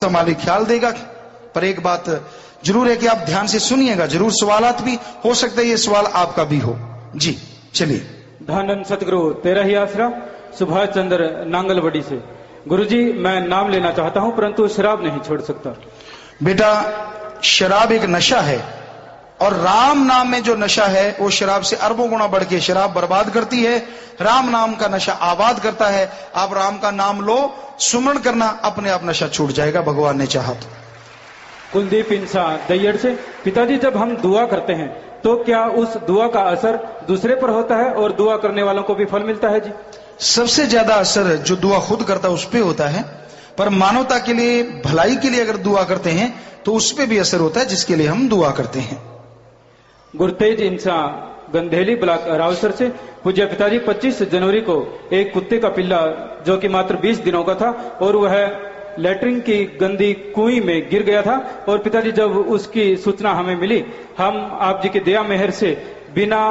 मालिक ख्याल देगा। पर एक बात जरूर है कि आप ध्यान से सुनिएगा, जरूर सवालात भी हो सकता है ये सवाल आपका भी हो। जी चलिए। धन सतगुरु तेरा ही आसरा, सुभाष चंद्र नांगलबड़ी से। गुरुजी मैं नाम लेना चाहता हूं परंतु शराब नहीं छोड़ सकता। बेटा शराब एक नशा है और राम नाम में जो नशा है वो शराब से अरबों गुना बढ़ के शराब बर्बाद करती है। राम नाम का नशा आबाद करता है। आप राम का नाम लो, सुमरण करना, अपने आप नशा छूट जाएगा भगवान ने चाहा तो। कुलदीप इंसान दैयड़ से। पिताजी जब हम दुआ करते हैं तो क्या उस दुआ का असर दूसरे पर होता है और दुआ करने वालों को भी फल मिलता है जी? सबसे ज्यादा असर जो दुआ खुद करता है उस पर होता है, पर मानवता के लिए, भलाई के लिए अगर दुआ करते हैं तो उस पर भी असर होता है जिसके लिए हम दुआ करते हैं। गुरतेज इंसान गंधेली ब्लॉक रावसर से। पूज्य पिताजी 25 जनवरी को एक कुत्ते का पिल्ला जो कि मात्र 20 दिनों का था और वह लेटरिन की गंदी कुएं में गिर गया था और पिताजी जब उसकी सूचना हमें मिली, हम आप जी की दया मेहर से बिना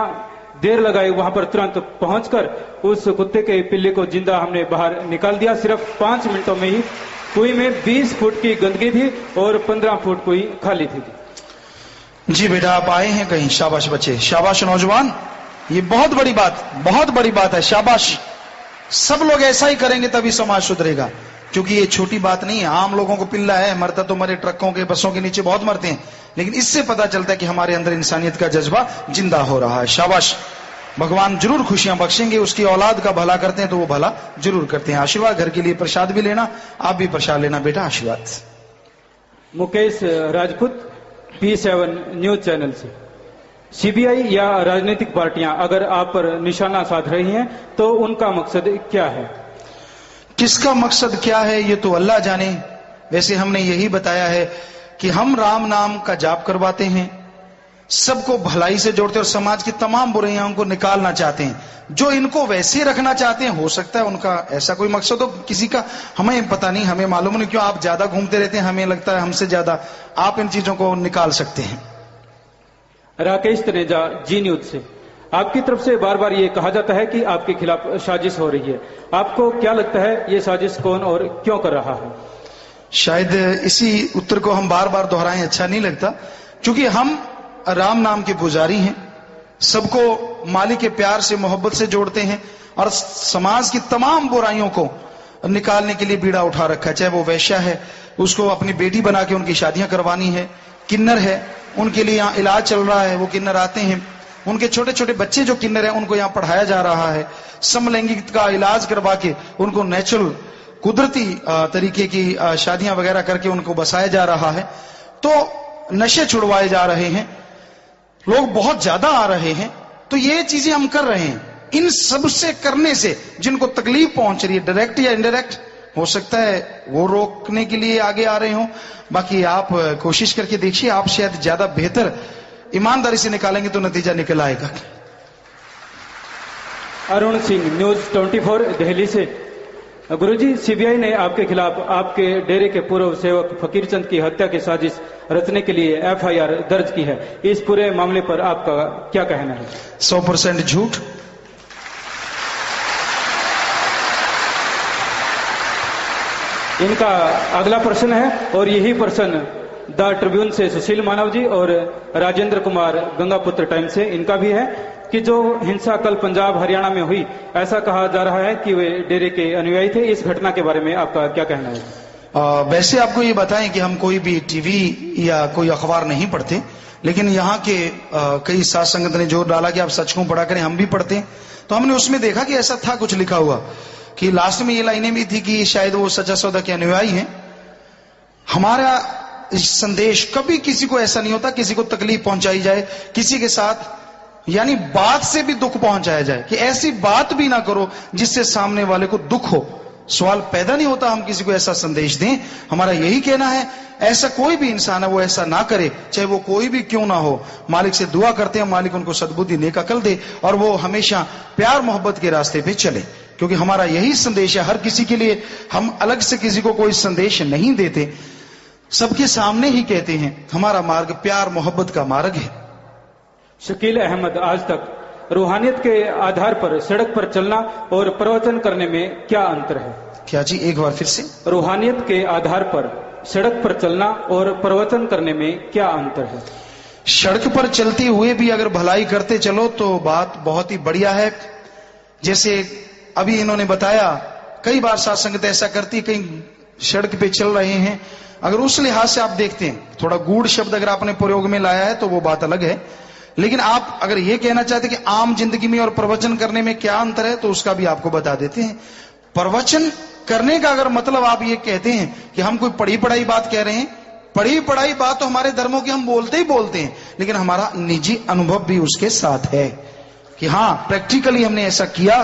देर लगाए वहां पर तुरंत पहुंचकर उस कुत्ते के पिल्ले को जिंदा हमने बाहर निकाल दिया। सिर्फ 5 मिनटों में ही कुएं में 20 फुट की गंदगी थी और 15 फुट कुएं खाली थी। जी बेटा आप आए हैं कहीं, शाबाश बच्चे, शाबाश नौजवान, ये बहुत बड़ी बात है, शाबाश। सब लोग ऐसा ही करेंगे तभी समाज सुधरेगा, क्योंकि ये छोटी बात नहीं है। आम लोगों को पिल्ला है, मरता तो मरे, ट्रकों के बसों के नीचे बहुत मरते हैं, लेकिन इससे पता चलता है कि हमारे अंदर इंसानियत का जज्बा जिंदा हो रहा है। शाबाश, भगवान जरूर खुशियां बख्शेंगे। उसकी औलाद का भला करते हैं तो वो भला जरूर करते हैं। आशीर्वाद, घर के लिए प्रसाद भी लेना, आप भी प्रसाद लेना बेटा, आशीर्वाद। Mukesh Rajput P7 news channel से। सीबीआई या राजनीतिक पार्टियां अगर आप पर निशाना साध रही हैं तो उनका मकसद क्या है? किसका मकसद क्या है ये तो अल्लाह जाने। वैसे हमने यही बताया है कि हम राम नाम का जाप करवाते हैं, सबको भलाई से जोड़ते और समाज की तमाम बुराइयों को निकालना चाहते हैं। जो इनको वैसे रखना चाहते हैं, हो सकता है उनका ऐसा कोई मकसद हो, किसी का हमें पता नहीं, हमें मालूम नहीं क्यों। आप ज्यादा घूमते रहते हैं, हमें लगता है हमसे ज्यादा आप इन चीजों को निकाल सकते हैं। राकेश तनेजा जी न्यूज से। आपकी तरफ से बार बार ये कहा जाता है कि आपके खिलाफ साजिश हो रही है, आपको क्या लगता है ये साजिश कौन और क्यों कर रहा है? शायद इसी उत्तर को हम बार बार दोहराएं, अच्छा नहीं लगता, क्योंकि हम राम नाम के पुजारी हैं, सबको मालिक के प्यार से, मोहब्बत से जोड़ते हैं और समाज की तमाम बुराइयों को निकालने के लिए बीड़ा उठा रखा है। चाहे वो वैश्या है, उसको अपनी बेटी बना के उनकी शादियां करवानी है, किन्नर है, उनके लिए यहाँ इलाज चल रहा है, वो किन्नर आते हैं, उनके छोटे छोटे बच्चे जो किन्नर हैं उनको यहाँ पढ़ाया जा रहा है, समलैंगिक का इलाज करवा के उनको नेचुरल कुदरती तरीके की शादियां वगैरह करके उनको बसाया जा रहा है। तो नशे छुड़वाए जा रहे हैं, लोग बहुत ज्यादा आ रहे हैं, तो ये चीजें हम कर रहे हैं। इन सब से करने से जिनको तकलीफ पहुंच रही है, डायरेक्ट या इनडायरेक्ट, हो सकता है वो रोकने के लिए आगे आ रहे हो। बाकी आप कोशिश करके देखिए, आप शायद ज्यादा बेहतर ईमानदारी से निकालेंगे तो नतीजा निकल आएगा। अरुण सिंह न्यूज 24 दिल्ली से। गुरुजी, सीबीआई ने आपके खिलाफ आपके डेरे के पूर्व सेवक फकीर चंद की हत्या की साजिश रचने के लिए FIR दर्ज की है। इस पूरे मामले पर आपका क्या कहना है? 100% झूठ। इनका अगला प्रश्न है और यही प्रश्न द ट्रिब्यून से सुशील मानव जी और राजेंद्र कुमार गंगापुत्र टाइम से इनका भी है कि जो हिंसा कल पंजाब हरियाणा में हुई, ऐसा कहा जा रहा है कि वे डेरे के अनुयायी थे। इस घटना के बारे में आपका क्या कहना है? वैसे आपको ये बताएं कि हम कोई भी टीवी या कोई अखबार नहीं पढ़ते, लेकिन यहाँ के कई साध संगत ने जोर डाला कि आप सच को पढ़ा करें, हम भी पढ़ते हैं। तो हमने उसमें देखा कि ऐसा था कुछ लिखा हुआ कि लास्ट में ये लाइनें भी थी कि शायद वो सच्चा सौदा के अनुयायी हैं। हमारा संदेश कभी किसी को ऐसा नहीं होता किसी को तकलीफ पहुंचाई जाए, किसी के साथ यानी बात से भी दुख पहुंचाया जाए, कि ऐसी बात भी ना करो जिससे सामने वाले को दुख हो। सवाल पैदा नहीं होता हम किसी को ऐसा संदेश दें। हमारा यही कहना है, ऐसा कोई भी इंसान है वो ऐसा ना करे, चाहे वो कोई भी क्यों ना हो। मालिक से दुआ करते हैं, मालिक उनको सद्बुद्धि नेक अकल दे और वो हमेशा प्यार मोहब्बत के रास्ते पे चले, क्योंकि हमारा यही संदेश है। हर किसी के लिए हम अलग से किसी को कोई संदेश नहीं देते, सबके सामने ही कहते हैं हमारा मार्ग प्यार मोहब्बत का मार्ग है। शकील अहमद आज तक। रूहानियत के आधार पर सड़क पर चलना और प्रवचन करने में क्या अंतर है? क्या जी, एक बार फिर से? रूहानियत के आधार पर सड़क पर चलना और प्रवचन करने में क्या अंतर है? सड़क पर चलते हुए भी अगर भलाई करते चलो तो बात बहुत ही बढ़िया है। जैसे अभी इन्होंने बताया, कई बार साध संगत ऐसा करती, कहीं सड़क पे चल रहे हैं, अगर उस लिहाज से आप देखते हैं, थोड़ा गूढ़ शब्द अगर आपने प्रयोग में लाया है तो वो बात अलग है, लेकिन आप अगर ये कहना चाहते कि आम जिंदगी में और प्रवचन करने में क्या अंतर है, तो उसका भी आपको बता देते हैं। प्रवचन करने का अगर मतलब आप ये कहते हैं कि हम कोई पढ़ी पढ़ाई बात कह रहे हैं, पढ़ी पढ़ाई बात तो हमारे धर्मों की हम बोलते ही बोलते हैं, लेकिन हमारा निजी अनुभव भी उसके साथ है कि हाँ प्रैक्टिकली हमने ऐसा किया,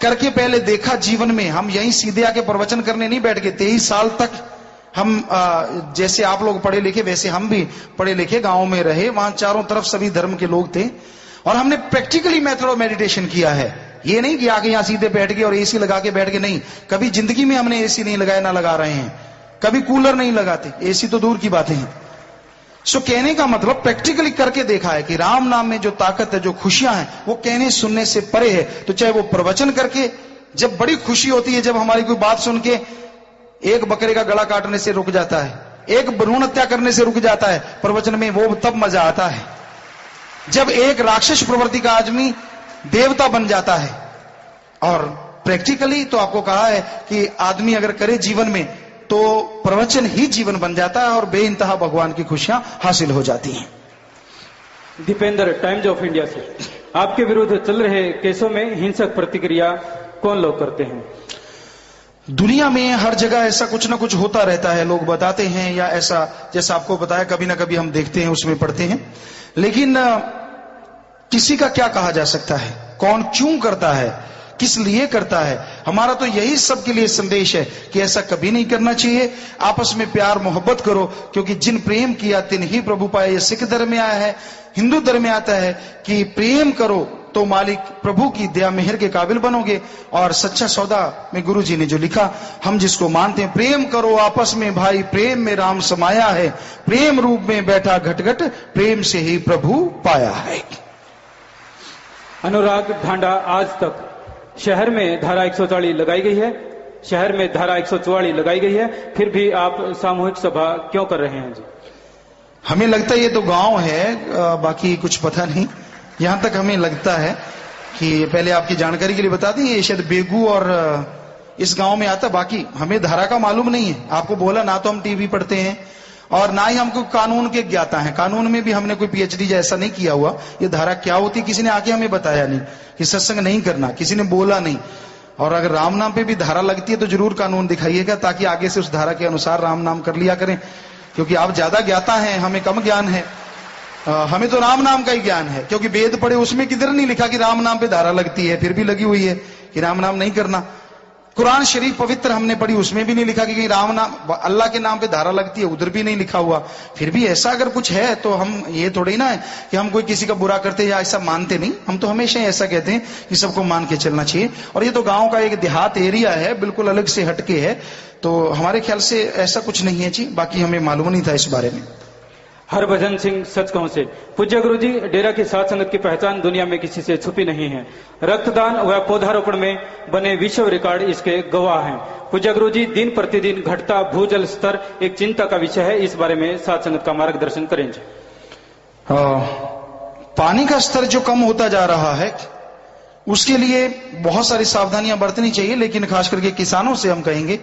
करके पहले देखा जीवन में। हम यहीं सीधे आके प्रवचन करने नहीं बैठ गए। 23 साल तक हम जैसे आप लोग पढ़े लिखे वैसे हम भी पढ़े लिखे गांव में रहे, वहां चारों तरफ सभी धर्म के लोग थे और हमने प्रैक्टिकली मेथड ऑफ मेडिटेशन किया है। ये नहीं कि आके यहां सीधे बैठ गए और एसी लगा के बैठ गए, नहीं, कभी जिंदगी में हमने एसी नहीं लगाया, ना लगा रहे हैं, कभी कूलर नहीं लगाते, एसी तो दूर की बातें हैं। सो कहने का मतलब प्रैक्टिकली करके देखा है कि राम नाम में जो ताकत है, जो खुशियां हैं, वो कहने सुनने से परे है। तो चाहे वो प्रवचन करके, जब बड़ी खुशी होती है जब हमारी कोई बात सुन के एक बकरे का गला काटने से रुक जाता है, एक भ्रूण हत्या करने से रुक जाता है, प्रवचन में वो तब मजा आता है जब एक राक्षस प्रवृत्ति का आदमी देवता बन जाता है। और प्रैक्टिकली तो आपको कहा है कि आदमी अगर करे जीवन में तो प्रवचन ही जीवन बन जाता है और बेइंतहा भगवान की खुशियां हासिल हो जाती हैं। दीपेंद्र, टाइम्स ऑफ इंडिया से, आपके विरुद्ध चल रहे केसों में हिंसक प्रतिक्रिया कौन लोग करते हैं? दुनिया में हर जगह ऐसा कुछ ना कुछ होता रहता है, लोग बताते हैं या ऐसा जैसा आपको बताया कभी ना कभी हम देखते हैं, उसमें पढ़ते हैं, लेकिन किसी का क्या कहा जा सकता है, कौन क्यों करता है, किस लिए करता है। हमारा तो यही सबके लिए संदेश है कि ऐसा कभी नहीं करना चाहिए। आपस में प्यार मोहब्बत करो, क्योंकि जिन प्रेम किया तिन ही प्रभु पाए। ये सिख धर्म में आया है, हिंदू धर्म में आता है कि प्रेम करो तो मालिक प्रभु की दया मेहर के काबिल बनोगे। और सच्चा सौदा में गुरु जी ने जो लिखा, हम जिसको मानते हैं, प्रेम करो आपस में भाई, प्रेम में राम समाया है, प्रेम रूप में बैठा घट घट, प्रेम से ही प्रभु पाया है। अनुराग ढांडा, आज तक शहर में धारा 144 लगाई गई है, शहर में धारा 144 लगाई गई है, फिर भी आप सामूहिक सभा क्यों कर रहे हैं जी? हमें लगता है ये तो गांव है, बाकी कुछ पता नहीं। यहां तक हमें लगता है कि पहले आपकी जानकारी के लिए बता दें, ये शायद बेगू और इस गांव में आता, बाकी हमें धारा का मालूम नहीं है। आपको बोला ना, तो हम टीवी पढ़ते हैं और ना ही हमको कानून के ज्ञाता है। कानून में भी हमने कोई पीएचडी जैसा नहीं किया हुआ। ये धारा क्या होती किसी ने आके हमें बताया नहीं, कि सत्संग नहीं करना किसी ने बोला नहीं। और अगर राम नाम पे भी धारा लगती है तो जरूर कानून दिखाइएगा, ताकि आगे से उस धारा के अनुसार राम नाम कर लिया करें, क्योंकि आप ज्यादा ज्ञाता हैं, हमें कम ज्ञान है। हमें तो राम नाम का ही ज्ञान है, क्योंकि वेद पढ़े उसमें किधर नहीं लिखा कि राम नाम पे धारा लगती है, फिर भी लगी हुई है कि राम नाम नहीं करना। कुरान शरीफ पवित्र हमने पढ़ी, उसमें भी नहीं लिखा कि राम नाम अल्लाह के नाम पे धारा लगती है, उधर भी नहीं लिखा हुआ। फिर भी ऐसा अगर कुछ है तो हम ये थोड़ी ना है कि हम कोई किसी का बुरा करते या ऐसा मानते नहीं। हम तो हमेशा ऐसा कहते हैं कि सबको मान के चलना चाहिए। और ये तो गांव का एक देहात एरिया है, बिल्कुल अलग से हटके है, तो हमारे ख्याल से ऐसा कुछ नहीं है जी। बाकी हमें मालूम नहीं था इस बारे में। हरभजन सिंह सचगांव से, पूज्य गुरु जी, डेरा की साध संगत की पहचान दुनिया में किसी से छुपी नहीं है। रक्तदान व पौधारोपण में बने विश्व रिकॉर्ड इसके गवाह हैं। पूज्य गुरु जी, दिन प्रतिदिन घटता भूजल स्तर एक चिंता का विषय है, इस बारे में साध संगत का मार्गदर्शन करें। पानी का स्तर जो कम होता जा रहा है, उसके लिए बहुत सारी सावधानियां बरतनी चाहिए, लेकिन खास करके किसानों से हम कहेंगे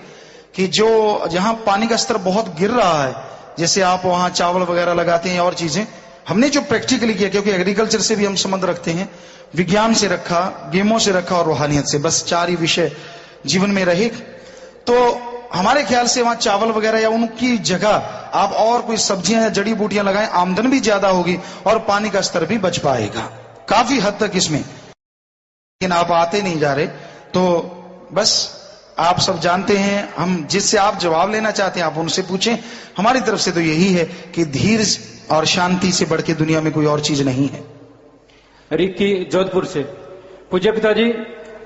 कि जो जहां पानी का स्तर बहुत गिर रहा है, जैसे आप वहां चावल वगैरह लगाते हैं और चीजें, हमने जो प्रैक्टिकली किया, क्योंकि एग्रीकल्चर से भी हम संबंध रखते हैं, विज्ञान से रखा, गेमों से रखा और रूहानियत से, बस 4 ही विषय जीवन में रहे। तो हमारे ख्याल से वहां चावल वगैरह या उनकी जगह आप और कोई सब्जियां या जड़ी बूटियां लगाएं, आमदन भी ज्यादा होगी और पानी का स्तर भी बच पाएगा काफी हद तक इसमें। लेकिन आप आते नहीं जा रहे, तो बस आप सब जानते हैं, हम जिससे आप जवाब लेना चाहते हैं आप उनसे पूछें। हमारी तरफ से तो यही है कि धीरज और शांति से बढ़ के दुनिया में कोई और चीज नहीं है। रिक्की, जोधपुर से, पूज्य पिताजी,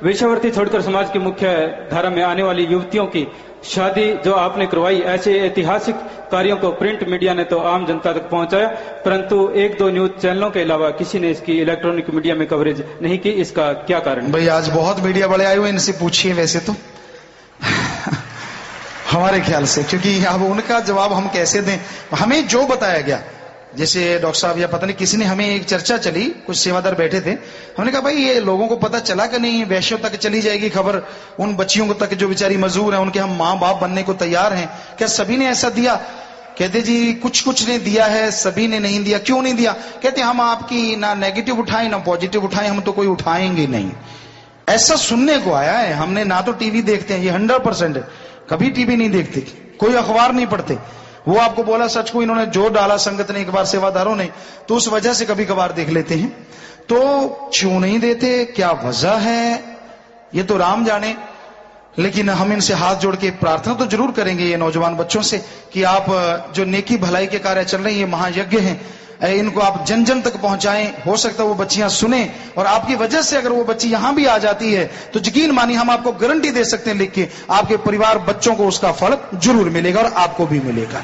वेश्यावृत्ति छोड़कर समाज की मुख्य धारा में आने वाली युवतियों की शादी जो आपने करवाई, ऐसे ऐतिहासिक कार्यों को प्रिंट मीडिया ने तो आम जनता तक पहुंचाया, परंतु 1-2 न्यूज चैनलों के अलावा किसी ने इसकी इलेक्ट्रॉनिक मीडिया में कवरेज नहीं की। इसका क्या कारण? भाई आज बहुत मीडिया वाले आए हुए, इनसे पूछिए। वैसे तो हमारे ख्याल से, क्योंकि अब उनका जवाब हम कैसे दें। हमें जो बताया गया, जैसे डॉक्टर साहब या पता नहीं किसी ने, हमें एक चर्चा चली, कुछ सेवादार बैठे थे, हमने कहा भाई ये लोगों को पता चला कि नहीं, वैश्यों तक चली जाएगी खबर, उन बच्चियों को तक जो बेचारी मजदूर हैं, उनके हम माँ बाप बनने को तैयार हैं, क्या सभी ने ऐसा दिया? कहते जी कुछ ने दिया है, सभी ने नहीं दिया। क्यों नहीं दिया? कहते हम आपकी ना नेगेटिव उठाएं ना पॉजिटिव उठाएं, हम तो कोई उठाएंगे नहीं। ऐसा सुनने को आया है। हमने ना तो टीवी देखते हैं, ये 100% है, कभी टीवी नहीं देखते, कोई अखबार नहीं पढ़ते। वो आपको बोला सच को इन्होंने जो डाला संगत ने एक बार सेवादारों ने, तो उस वजह से कभी कभार देख लेते हैं। तो क्यों नहीं देते, क्या वजह है, ये तो राम जाने। लेकिन हम इनसे हाथ जोड़ के प्रार्थना तो जरूर करेंगे ये नौजवान बच्चों से कि आप जो नेकी भलाई के कार्य चल रहे हैं, ये महायज्ञ हैं, इनको आप जन जन तक पहुंचाएं। हो सकता है वो बच्चियां सुने, और आपकी वजह से अगर वो बच्ची यहां भी आ जाती है तो यकीन मानिए हम आपको गारंटी दे सकते हैं लिख के, आपके परिवार बच्चों को उसका फल जरूर मिलेगा और आपको भी मिलेगा।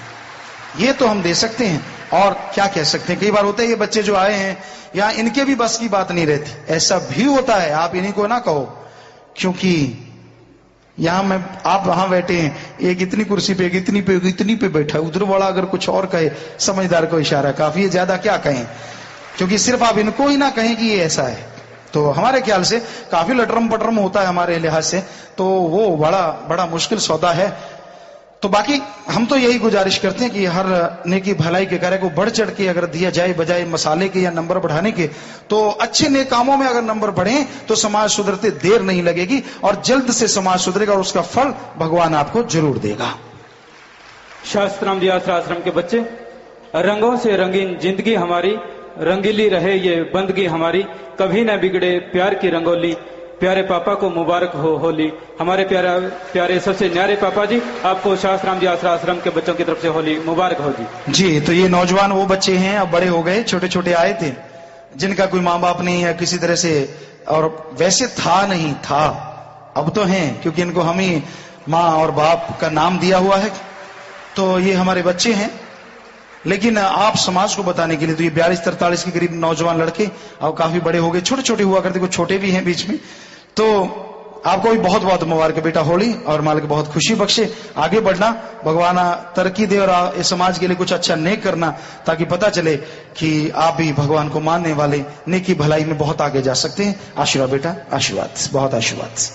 ये तो हम दे सकते हैं, और क्या कह सकते हैं। कई बार होता है ये बच्चे जो आए हैं यहाँ, इनके भी बस की बात नहीं रहती, ऐसा भी होता है। आप इन्हीं को ना कहो, क्योंकि यहां आप वहां बैठे हैं, एक इतनी कुर्सी पे, इतनी पे बैठा है, उधर वाला अगर कुछ और कहे, समझदार को इशारा काफी है, ज्यादा क्या कहें, क्योंकि सिर्फ आप इनको ही ना कहें कि ये ऐसा है। तो हमारे ख्याल से काफी लटरम पटरम होता है हमारे लिहाज से, तो वो बड़ा मुश्किल सौदा है। तो बाकी हम तो यही गुजारिश करते हैं कि हर नेकी भलाई के कार्य को बढ़ चढ़ के अगर दिया जाए, बजाय मसाले के या नंबर बढ़ाने के, तो अच्छे नेक कामों में अगर नंबर बढ़े तो समाज सुधरते देर नहीं लगेगी, और जल्द से समाज सुधरेगा, और उसका फल भगवान आपको जरूर देगा। शास्त्राम जी आश्रम के बच्चे, रंगों से रंगीन जिंदगी हमारी, रंगीली रहे ये बंदगी हमारी, कभी न बिगड़े प्यार की रंगोली, प्यारे पापा को मुबारक हो होली। हमारे प्यारे सबसे न्यारे पापा जी, आपको शास्त्राम जी आश्रम के बच्चों की तरफ से होली मुबारक हो जी। जी, तो ये नौजवान वो बच्चे हैं, अब बड़े हो गए, छोटे छोटे आए थे, जिनका कोई माँ बाप नहीं है किसी तरह से, और वैसे नहीं था, अब तो हैं, क्योंकि इनको हम ही माँ और बाप का नाम दिया हुआ है। तो ये हमारे बच्चे हैं, लेकिन आप समाज को बताने के लिए, तो ये 42-43 के करीब नौजवान लड़के अब काफी बड़े हो गए, छोटे छोटे हुआ करते, कुछ छोटे भी हैं बीच में। तो आपको भी बहुत बहुत मुबारक बेटा होली, और मालिक बहुत खुशी बख्शे, आगे बढ़ना, भगवान तरक्की दे, और इस समाज के लिए कुछ अच्छा नेक करना, ताकि पता चले कि आप भी भगवान को मानने वाले नेकी भलाई में बहुत आगे जा सकते हैं। आशीर्वाद बेटा, आशीर्वाद, बहुत आशीर्वाद।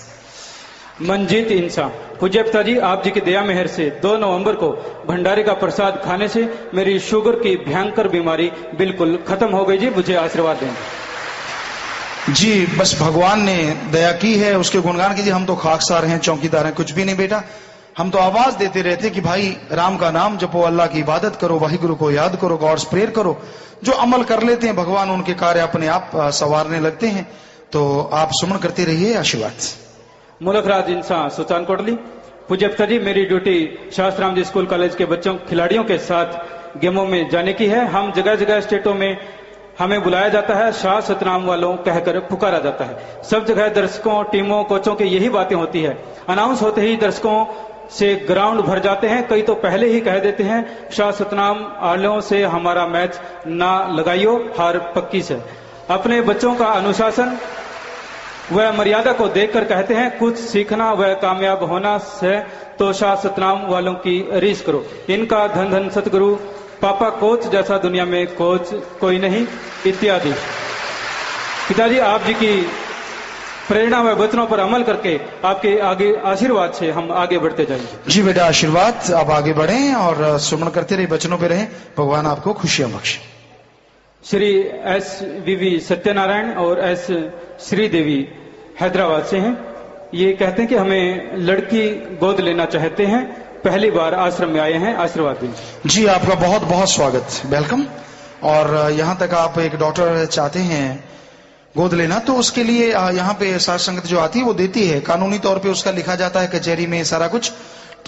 मंजीत इंसान, पूज्य पिताजी आप जी की दया मेहर से 2 नवंबर को भंडारे का प्रसाद खाने से मेरी शुगर की भयंकर बीमारी बिल्कुल खत्म हो गई जी, मुझे आशीर्वाद दें जी। बस भगवान ने दया की है, उसके गुणगान कीजिए। हम तो खाकसार हैं, चौकीदार हैं, कुछ भी नहीं बेटा। हम तो आवाज देते रहते कि भाई राम का नाम जपो, अल्लाह की इबादत करो, वाहिगुरु को याद करो, गॉड्स प्रेयर करो। जो अमल कर लेते हैं भगवान उनके कार्य अपने आप संवारने लगते हैं। तो आप सुमन करते रहिए, आशीर्वाद। मुलकराज इंसान सुल्तान कोटली, पूज्य पिताजी मेरी ड्यूटी शास्त्राम जी स्कूल कॉलेज के बच्चों खिलाड़ियों के साथ गेमों में जाने की है। हम जगह जगह स्टेटों में हमें बुलाया जाता है, शाह सतनाम वालों कहकर पुकारा जाता है। सब जगह दर्शकों, टीमों, कोचों की यही बातें होती है। अनाउंस होते ही दर्शकों से ग्राउंड भर जाते हैं। कई तो पहले ही कह देते हैं, शाह सतनाम वालों से हमारा मैच ना लगाइयो, हार पक्की से। अपने बच्चों का अनुशासन वह मर्यादा को देखकर कहते हैं, कुछ सीखना व कामयाब होना है तो शाह सतनाम वालों की रीस करो। इनका धन धन सतगुरु, पापा कोच जैसा दुनिया में कोच कोई नहीं, इत्यादि। पिताजी आप जी की प्रेरणा व वचनों पर अमल करके आपके आगे आशीर्वाद से हम आगे बढ़ते जाएंगे। जी बेटा, आशीर्वाद, आप आगे बढ़ें और सुमन करते रहे, वचनों पे रहें, भगवान आपको खुशियां बख्शे। श्री SVV सत्यनारायण और S श्रीदेवी हैदराबाद से हैं। ये कहते हैं कि हमें लड़की गोद लेना चाहते हैं, पहली बार आश्रम में आए हैं, आशीर्वाद दें। जी आपका बहुत बहुत स्वागत, वेलकम। और यहाँ तक आप एक डॉटर चाहते हैं गोद लेना, तो उसके लिए यहाँ पे साथ संगत जो आती है वो देती है, कानूनी तौर पे उसका लिखा जाता है कचहरी में सारा कुछ,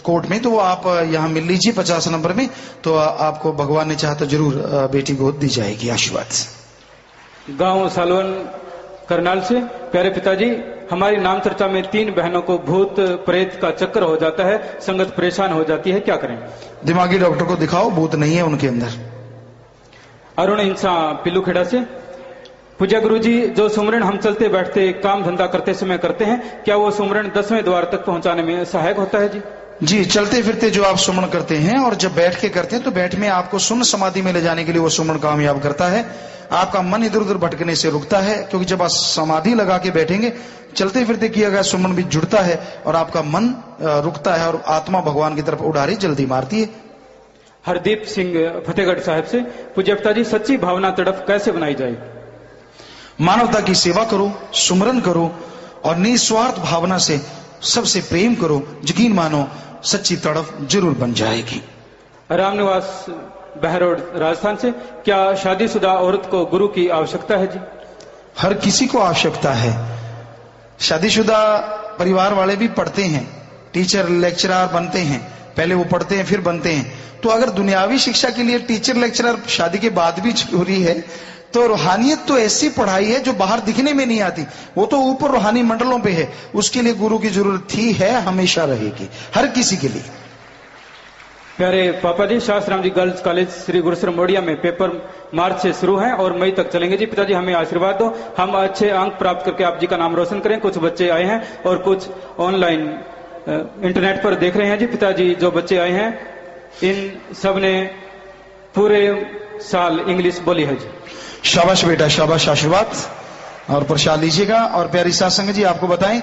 कोर्ट में। तो आप यहाँ मिल लीजिए 50 नंबर में, तो आपको भगवान ने चाहा तो जरूर बेटी गोद दी जाएगी। आशीर्वाद। गांव सालवन करनाल से, प्यारे पिताजी हमारी नाम चर्चा में 3 बहनों को भूत प्रेत का चक्कर हो जाता है, संगत परेशान हो जाती है, क्या करें? दिमागी डॉक्टर को दिखाओ, भूत नहीं है उनके अंदर। अरुण इंसान पिल्लू खेड़ा से, पूज्य गुरु जी जो सुमरन हम चलते बैठते काम धंधा करते समय करते हैं, क्या वो सुमरन 10वें द्वार तक पहुंचाने में सहायक होता है जी? जी, चलते फिरते जो आप सुमन करते हैं और जब बैठ के करते हैं तो बैठ में आपको सुन्न समाधि में ले जाने के लिए वो सुमन कामयाब करता है। आपका मन इधर उधर भटकने से रुकता है, क्योंकि जब आप समाधि लगा के बैठेंगे चलते फिरते किया गया सुमन भी जुड़ता है और आपका मन रुकता है और आत्मा भगवान की तरफ उड़ारी जल्दी मारती है। हरदीप सिंह फतेहगढ़ साहब से, पूज्य पिताजी सच्ची भावना तड़प कैसे बनाई जाए? मानवता की सेवा करो, सुमरन करो और निस्वार्थ भावना से सबसे प्रेम करो। यकीन मानो सच्ची तड़प जरूर बन जाएगी। रामनिवास बहरोड राजस्थान से, क्या शादीशुदा औरत को गुरु की आवश्यकता है जी? हर किसी को आवश्यकता है। शादीशुदा परिवार वाले भी पढ़ते हैं, टीचर लेक्चरर बनते हैं, पहले वो पढ़ते हैं फिर बनते हैं। तो अगर दुनियावी शिक्षा के लिए टीचर लेक्चरर शादी के बाद भी जरूरी है, तो रूहानियत तो ऐसी पढ़ाई है जो बाहर दिखने में नहीं आती, वो तो ऊपर रूहानी मंडलों पे है। उसके लिए गुरु की जरूरत थी, है, हमेशा रहेगी, हर किसी के लिए। प्यारे पापा जी, शास्त्राम जी गर्ल्स कॉलेज श्री गुरुसर मोडिया में पेपर मार्च से शुरू हैं और मई तक चलेंगे जी। पिताजी हमें आशीर्वाद दो, हम अच्छे अंक प्राप्त करके आप जी का नाम रोशन करें। कुछ बच्चे आए हैं और कुछ ऑनलाइन इंटरनेट पर देख रहे हैं जी। पिताजी जो बच्चे आए हैं इन सब ने पूरे साल इंग्लिश बोली है जी। शाबाश बेटा, शाबाश, आशीर्वाद और प्रसाद लीजिएगा। और प्यारी साथ संगत जी, आपको बताएं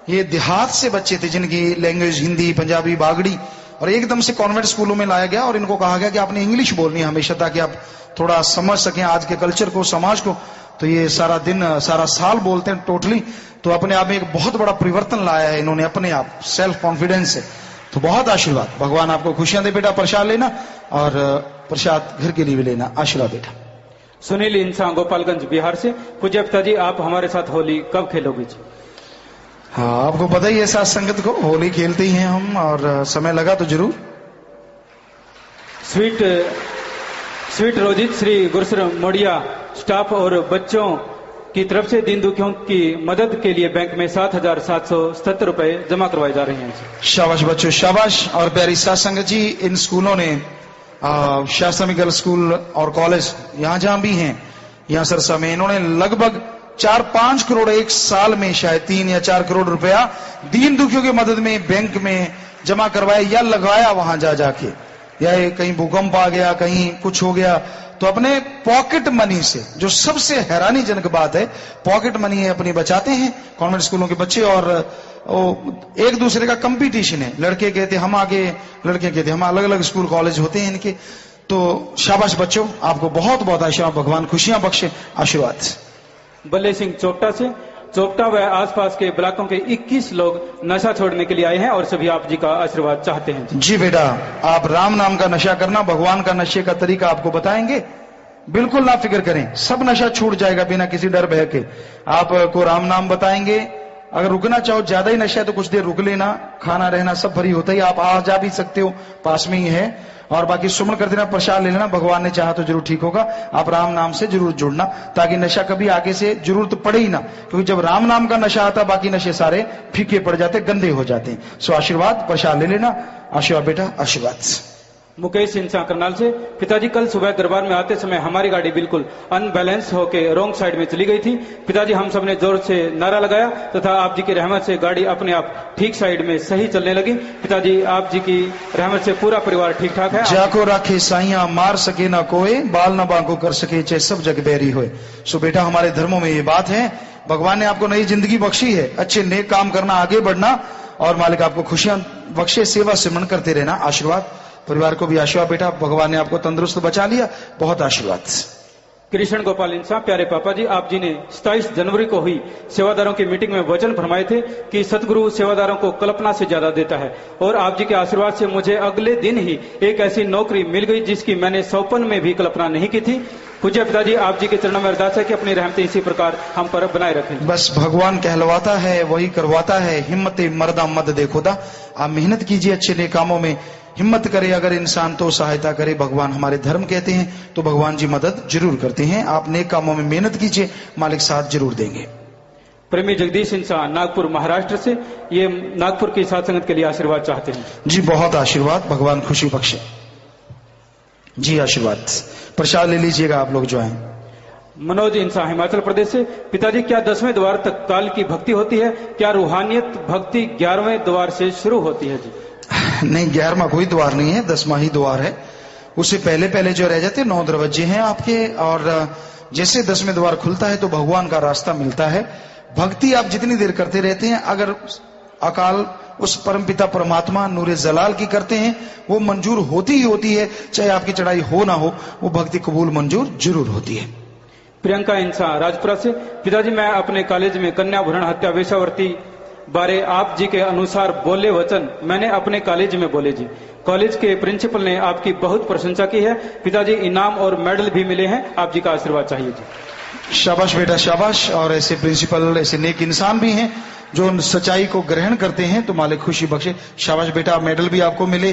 ये देहात से बच्चे थे जिनकी लैंग्वेज हिंदी, पंजाबी, बागड़ी, और एकदम से कॉन्वेंट स्कूलों में लाया गया और इनको कहा गया कि आपने इंग्लिश बोलनी है हमेशा, ताकि आप थोड़ा समझ सकें आज के कल्चर को, समाज को। तो ये सारा दिन, सारा साल बोलते हैं टोटली। तो अपने आप में एक बहुत बड़ा परिवर्तन लाया है इन्होंने अपने आप, सेल्फ कॉन्फिडेंस से। तो बहुत आशीर्वाद, भगवान आपको खुशियां दे बेटा। प्रसाद लेना और प्रसाद घर के लिए भी लेना। आशीर्वाद बेटा। सुनील इंसान गोपालगंज बिहार से, पूज्य पिताजी आप हमारे साथ होली कब खेलोगे जी? हाँ, आपको पता ही है साथ संगत को, होली खेलते ही हैं हम और समय लगा तो जरूर। स्वीट रोजित श्री गुरुसर मोडिया स्टाफ और बच्चों की तरफ से दीन दुखियों की मदद के लिए बैंक में 7,777 रुपए जमा करवाए जा रहे हैं। शाबाश बच्चों, शाबाश। और प्यारी साथ संगत जी, इन स्कूलों ने शास्त्री गर्ल्स स्कूल और कॉलेज यहां जहां भी हैं, यहां सरसा में, इन्होंने लगभग 4-5 करोड़ एक साल में, शायद 3 या 4 करोड़ रुपया दीन दुखियों की मदद में बैंक में जमा करवाया या लगाया वहां जा जाके। या कहीं भूकंप आ गया, कहीं कुछ हो गया, तो अपने पॉकेट मनी से, जो सबसे हैरानीजनक बात है, पॉकेट मनी अपनी बचाते हैं कॉन्वेंट स्कूलों के बच्चे। और एक दूसरे का कंपटीशन है, लड़के कहते हम आगे, लड़के कहते हम, अलग अलग स्कूल कॉलेज होते हैं इनके। तो शाबाश बच्चों, आपको बहुत बहुत आशीर्वाद, भगवान खुशियां बख्शे। आशीर्वाद। बल्ले सिंह चोपटा से, चोपटा व आसपास के ब्लॉकों के 21 लोग नशा छोड़ने के लिए आए हैं और सभी आप जी का आशीर्वाद चाहते हैं। जी बेटा, आप राम नाम का नशा करना, भगवान का नशे का तरीका आपको बताएंगे, बिल्कुल ना फिक्र करें, सब नशा छूट जाएगा बिना किसी डर भय के। आपको राम नाम बताएंगे। अगर रुकना चाहो, ज्यादा ही नशा है तो कुछ देर रुक लेना, खाना रहना सब फ्री होता ही, आप आ जा भी सकते हो, पास में ही है। और बाकी सुमन कर देना, प्रसाद ले लेना, भगवान ने चाहा तो जरूर ठीक होगा। आप राम नाम से जरूर जुड़ना, ताकि नशा कभी आगे से जरूरत पड़े ही ना, क्योंकि जब राम नाम का नशा आता बाकी नशे सारे फीके पड़ जाते, गंदे हो जाते हैं। सो आशीर्वाद, प्रसाद ले लेना। आशीर्वाद बेटा, आशीर्वाद। मुकेश इंसान करनाल से, पिताजी कल सुबह दरबार में आते समय हमारी गाड़ी बिल्कुल अनबैलेंस होकर रॉन्ग साइड में चली गई थी। पिताजी हम सब ने जोर से नारा लगाया तथा आप जी की रहमत से गाड़ी अपने आप ठीक साइड में सही चलने लगी। पिताजी आप जी की रहमत से पूरा परिवार ठीक ठाक है। जाको राखे साइया, मार सके ना कोई, बाल ना बांको कर सके, चाहे सब जग बैरी होए। सो बेटा, हमारे धर्मों में ये बात है, भगवान ने आपको नई जिंदगी बख्शी है, अच्छे नेक काम करना, आगे बढ़ना, और मालिक आपको खुशियां बख्शे, सेवा सिमरन करते रहना। आशीर्वाद। परिवार को भी आशीर्वाद बेटा, भगवान ने आपको तंदुरुस्त बचा लिया, बहुत आशीर्वाद। कृष्ण गोपाल इंसान, प्यारे पापा जी, आप जी ने 27 जनवरी को हुई सेवादारों की मीटिंग में वचन फरमाए थे कि सतगुरु सेवादारों को कल्पना से ज्यादा देता है, और आप जी के आशीर्वाद से मुझे अगले दिन ही एक ऐसी नौकरी मिल गई जिसकी मैंने सौपन में भी कल्पना नहीं की थी। पूज्य पिताजी, आप जी के चरणों में अरदास है कि अपनी रहमतें इसी प्रकार हम पर बनाए रखें। बस भगवान कहलवाता है, वही करवाता है। हिम्मत मर्दा मद दे खुदा। आप मेहनत कीजिए अच्छे नेक कामों में, हिम्मत करे अगर इंसान तो सहायता करे। भगवान हमारे धर्म कहते हैं तो भगवान जी मदद जरूर करते हैं। आप नेक कामों में मेहनत कीजिए, मालिक साथ जरूर देंगे। प्रेमी जगदीश इंसान नागपुर महाराष्ट्र से, ये नागपुर की साथ संगत के लिए आशीर्वाद चाहते हैं। जी बहुत आशीर्वाद, भगवान खुशी बख्शे। जी आशीर्वाद। प्रसाद ले लीजिएगा आप लोग जो हैं। मनोज इंसान हिमाचल प्रदेश से, पिताजी क्या 10वें द्वार तक काल की भक्ति होती है? क्या रूहानियत भक्ति 11वें द्वार से शुरू होती है जी? नहीं, 11वां कोई द्वार नहीं है, 10वां ही द्वार है। उससे पहले पहले जो रह जाते 9 दरवाजे हैं आपके, और जैसे 10वें द्वार खुलता है तो भगवान का रास्ता मिलता है। भक्ति आप जितनी देर करते रहते हैं, अगर अकाल उस परमपिता परमात्मा नूरे जलाल की करते हैं, वो मंजूर होती ही होती है, चाहे आपकी चढ़ाई हो ना हो, वो भक्ति कबूल मंजूर जरूर होती है। प्रियंका इंसान राजपुरा से, पिताजी मैं अपने कॉलेज में कन्या भ्रूण हत्या वेश्यावृत्ति बारे आप जी के अनुसार बोले वचन मैंने अपने कॉलेज में बोले जी। कॉलेज के प्रिंसिपल ने आपकी बहुत प्रशंसा की है पिताजी, इनाम और मेडल भी मिले हैं, आप जी का आशीर्वाद चाहिए जी। शाबाश बेटा शाबाश। और ऐसे प्रिंसिपल, ऐसे नेक इंसान भी हैं जो सच्चाई को ग्रहण करते हैं, तो मालिक खुशी बख्शे। शाबाश बेटा, मेडल भी आपको मिले,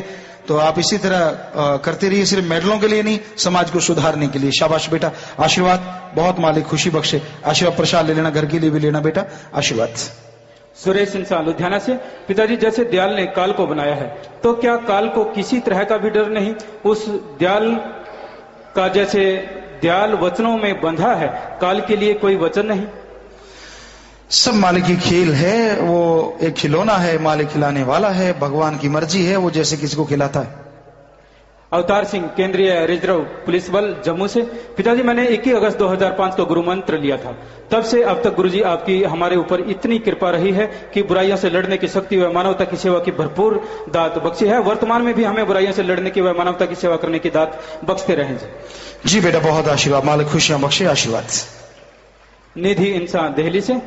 तो आप इसी तरह करते रहिए, सिर्फ मेडलों के लिए नहीं, समाज को सुधारने के लिए। शाबाश बेटा, आशीर्वाद बहुत मालिक खुशी बख्शे। आशीर्वाद प्रसाद ले लेना, घर के लिए भी लेना बेटा, आशीर्वाद। सुरेश इंसान लुधियाना से, पिताजी जैसे दयाल ने काल को बनाया है, तो क्या काल को किसी तरह का भी डर नहीं? उस दयाल का जैसे दयाल वचनों में बंधा है, काल के लिए कोई वचन नहीं? सब मालिक की खेल है, वो एक खिलौना है, मालिक खिलाने वाला है, भगवान की मर्जी है, वो जैसे किसी को खिलाता है। अवतार सिंह केंद्रीय रिजर्व पुलिस बल जम्मू से, पिताजी मैंने 21 अगस्त 2005 को गुरु मंत्र लिया था, तब से अब तक गुरुजी आपकी हमारे ऊपर इतनी कृपा रही है कि बुराइयों से लड़ने की शक्ति व मानवता की सेवा की भरपूर दात बख्शी है। वर्तमान में भी हमें बुराइयों से लड़ने की व मानवता की सेवा करने की दात बख्शते रहें जी बेटा, बहुत आशीर्वाद, मालिक खुशियां बख्शे, आशीर्वाद। निधि इंसान दिल्ली से,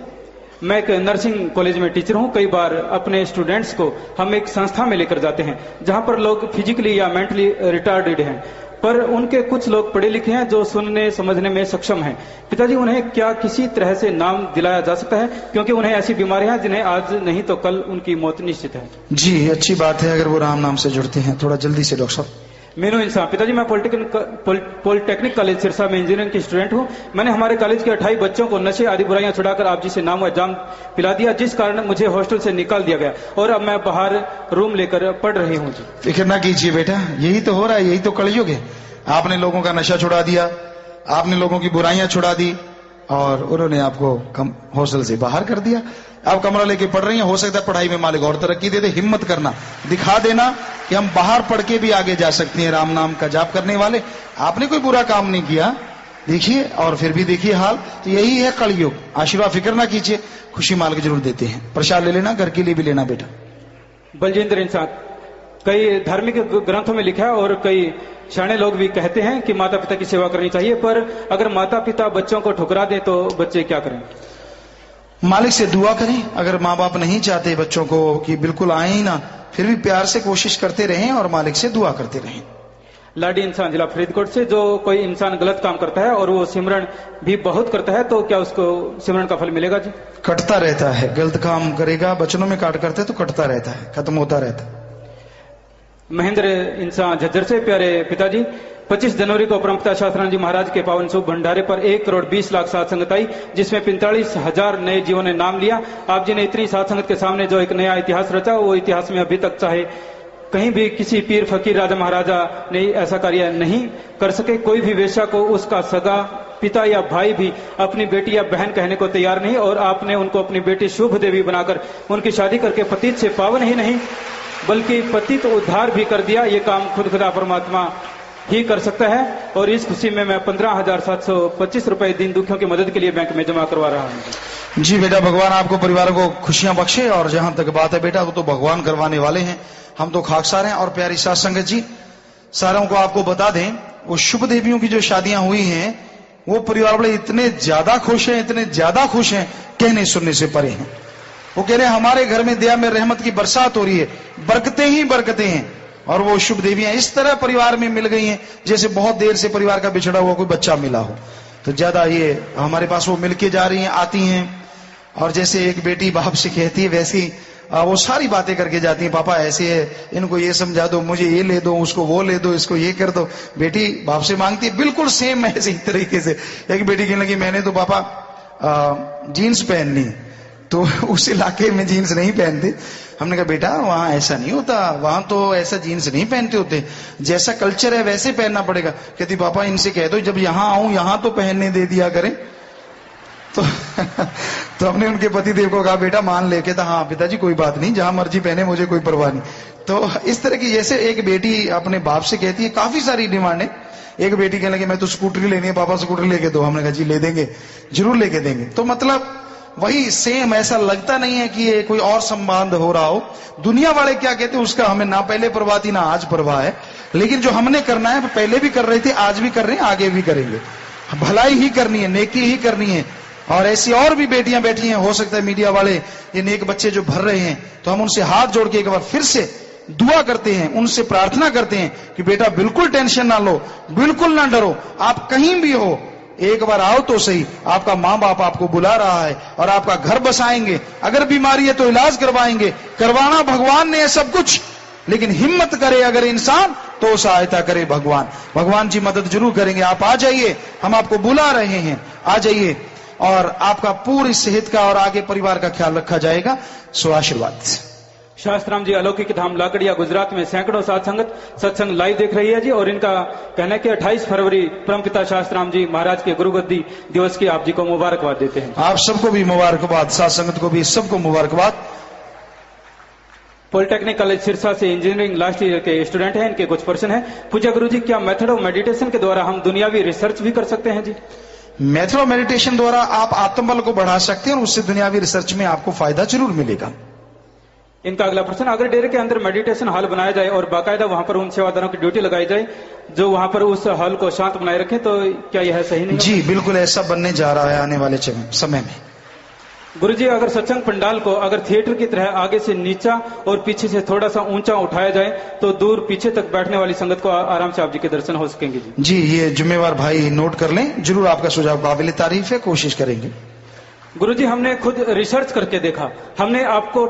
मैं एक नर्सिंग कॉलेज में टीचर हूं। कई बार अपने स्टूडेंट्स को हम एक संस्था में लेकर जाते हैं जहां पर लोग फिजिकली या मेंटली रिटार्डेड हैं, पर उनके कुछ लोग पढ़े लिखे हैं जो सुनने समझने में सक्षम हैं। पिताजी उन्हें क्या किसी तरह से नाम दिलाया जा सकता है, क्योंकि उन्हें ऐसी बीमारियां हैं जिन्हें आज नहीं तो कल उनकी मौत निश्चित है? जी अच्छी बात है, अगर वो राम नाम से जुड़ते हैं। थोड़ा जल्दी से डॉक्टर साहब। मीनू इंसान, पिताजी मैं पॉलिटेक्निक कॉलेज सिरसा में इंजीनियरिंग की स्टूडेंट हूं। मैंने हमारे कॉलेज के 28 बच्चों को नशे आदि बुराइयां छुड़ाकर आप जी से नाम व जाम पिला दिया, जिस कारण मुझे हॉस्टल से निकाल दिया गया और अब मैं बाहर रूम लेकर पढ़ रही हूं जी। फिक्र ना कीजिए बेटा, यही तो हो रहा है, यही तो कलयुग है। आपने लोगों का नशा छुड़ा दिया, आपने लोगों की बुराइयां छुड़ा दी, और उन्होंने आपको हॉस्टल से बाहर कर दिया। आप कमरा लेके पढ़ रही हैं, हो सकता है पढ़ाई में मालिक और तरक्की दे दे। हिम्मत करना, दिखा देना कि हम बाहर पढ़ के भी आगे जा सकते हैं। राम नाम का जाप करने वाले, आपने कोई बुरा काम नहीं किया, देखिए, और फिर भी देखिए हाल, तो यही है कलयुग। आशीर्वाद फिक्र ना कीजिए, खुशी मालिक जरूर देते हैं। प्रसाद ले लेना, घर के लिए भी लेना बेटा। बलजिंदर इंसान, कई धार्मिक ग्रंथों में लिखा है और कई शाणे लोग भी कहते हैं कि माता पिता की सेवा करनी चाहिए, पर अगर माता पिता बच्चों को ठुकरा दें तो बच्चे क्या करें? मालिक से दुआ करें। अगर माँ बाप नहीं चाहते बच्चों को कि बिल्कुल आए ही ना, फिर भी प्यार से कोशिश करते रहें और मालिक से दुआ करते रहें। लाडी इंसान जिला फरीदकोट से, जो कोई इंसान गलत काम करता है और वो सिमरन भी बहुत करता है, तो क्या उसको सिमरन का फल मिलेगा जी? कटता रहता है, गलत काम करेगा, बचनों में काट करते तो कटता रहता है, खत्म होता रहता है। महेंद्र इंसान झज्जर से, प्यारे पिताजी 25 जनवरी को परमपिता शास्त्रानंद जी महाराज के पावन शुभ भंडारे पर 1,20,00,000 साध संगत आई, जिसमें 45,000 नए जीवों ने नाम लिया। आप जी ने इतनी साध संगत के सामने जो एक नया इतिहास रचा, वो इतिहास में अभी तक चाहे कहीं भी किसी पीर फकीर राजा महाराजा ने ऐसा कार्य नहीं कर सके। कोई भी वेश्या को उसका सगा पिता या भाई भी अपनी बेटी या बहन कहने को तैयार नहीं, और आपने उनको अपनी बेटी शुभ देवी बनाकर उनकी शादी करके पतित से पावन ही नहीं बल्कि पतित उद्धार भी कर दिया। ये काम खुद खुदा परमात्मा ही कर सकता है, और इस खुशी में मैं 15,725 रुपए दीन दुखियों की मदद के लिए बैंक में जमा करवा रहा हूँ। जी बेटा, भगवान आपको परिवार को खुशियां बख्शे। और जहां तक बात है बेटा, वो तो भगवान करवाने वाले हैं, हम तो खाकसार हैं। और प्यारी साथ संगत जी, सारों को आपको बता दें, वो शुभ देवियों की जो शादियां हुई हैं, वो परिवार वाले इतने ज्यादा खुश हैं, इतने ज्यादा खुश हैं, कहने सुनने से परे हैं। वो कह रहे हैं हमारे घर में दया में रहमत की बरसात हो रही है, बरकतें ही बरकतें हैं। और वो शुभ देवियां इस तरह परिवार में मिल गई हैं जैसे बहुत देर से परिवार का बिछड़ा हुआ कोई बच्चा मिला हो। तो ज्यादा ये हमारे पास वो मिलके जा रही हैं, आती हैं, और जैसे एक बेटी बाप से कहती है वैसी वो सारी बातें करके जाती हैं। पापा ऐसे है, इनको ये समझा दो, मुझे ये ले दो, उसको वो ले दो, इसको ये कर दो। बेटी बाप से मांगती है बिल्कुल सेम ऐसे ही तरीके से। एक बेटी कहने लगी मैंने तो पापा जीन्स पहननी, तो उस इलाके में जीन्स नहीं पहनते। हमने कहा बेटा वहां ऐसा नहीं होता, वहां तो ऐसा जीन्स नहीं पहनते होते, जैसा कल्चर है वैसे पहनना पड़ेगा। कहती पापा इनसे कह दो जब यहां आऊं यहां तो पहनने दे दिया करें। तो हमने उनके पति देव को कहा बेटा मान ले। कहता हाँ पिताजी कोई बात नहीं, जहां मर्जी पहने मुझे कोई परवाह नहीं। तो इस तरह की, जैसे एक बेटी अपने बाप से कहती है, काफी सारी डिमांड है। एक बेटी कहने लगी मैं तो स्कूटरी लेनी है, पापा स्कूटरी लेके दो। हमने कहा जी ले देंगे, जरूर लेके देंगे। तो मतलब वही सेम, ऐसा लगता नहीं है कि ये कोई और संबंध हो रहा हो। दुनिया वाले क्या कहते हैं उसका हमें ना पहले परवाह थी ना आज परवाह है, लेकिन जो हमने करना है पहले भी कर रहे थे, आज भी कर रहे हैं, आगे भी करेंगे। भलाई ही करनी है, नेकी ही करनी है। और ऐसी और भी बेटियां बैठी हैं, हो सकता है मीडिया वाले ये नेक बच्चे जो भर रहे हैं, तो हम उनसे हाथ जोड़ के एक बार फिर से दुआ करते हैं, उनसे प्रार्थना करते हैं कि बेटा बिल्कुल टेंशन ना लो, बिल्कुल ना डरो, आप कहीं भी हो एक बार आओ तो सही। आपका माँ बाप आपको बुला रहा है और आपका घर बसाएंगे। अगर बीमारी है तो इलाज करवाएंगे, करवाना भगवान ने है सब कुछ, लेकिन हिम्मत करे अगर इंसान तो सहायता करे भगवान। भगवान जी मदद जरूर करेंगे। आप आ जाइए, हम आपको बुला रहे हैं, आ जाइए और आपका पूरी सेहत का और आगे परिवार का ख्याल रखा जाएगा। सो आशीर्वाद। शास्त्राम जी अलौकिक धाम लाकड़िया गुजरात में सैकड़ों साथ संगत सत्संग लाइव देख रही है जी, और इनका कहना है कि 28 फरवरी परमपिता शास्त्राम जी महाराज के गुरुगद्दी दिवस की आप जी को मुबारकबाद देते हैं। आप सबको भी मुबारकबाद, साथ संगत को भी सबको मुबारकबाद। पॉलिटेक्निक कॉलेज सिरसा से इंजीनियरिंग लास्ट ईयर के स्टूडेंट हैं, इनके कुछ प्रश्न हैं। पूज्य गुरु जी, क्या मेथड ऑफ मेडिटेशन के द्वारा हम दुनियावी रिसर्च भी कर सकते हैं जी? मेथड ऑफ मेडिटेशन द्वारा आप आत्मबल को बढ़ा सकते हैं और उससे दुनियावी रिसर्च में आपको फायदा जरूर मिलेगा। इनका अगला प्रश्न, अगर डेरे के अंदर मेडिटेशन हॉल बनाया जाए और बाकायदा वहां पर उन सेवादारों की ड्यूटी लगाई जाए जो वहां पर उस हॉल को शांत बनाए रखें, तो क्या यह सही नहीं? जी बिल्कुल, ऐसा बनने जा रहा है आने वाले समय में। गुरुजी, अगर सत्संग पंडाल को अगर थिएटर की तरह आगे से नीचा और पीछे से थोड़ा सा ऊंचा उठाया जाए तो दूर पीछे तक बैठने वाली संगत को आराम से आप जी के दर्शन हो सकेंगे जी। जी, ये जिम्मेवार भाई नोट कर लें, जरूर आपका सुझाव काबिल तारीफ है, कोशिश करेंगे। गुरुजी, हमने खुद रिसर्च करके देखा, हमने आपको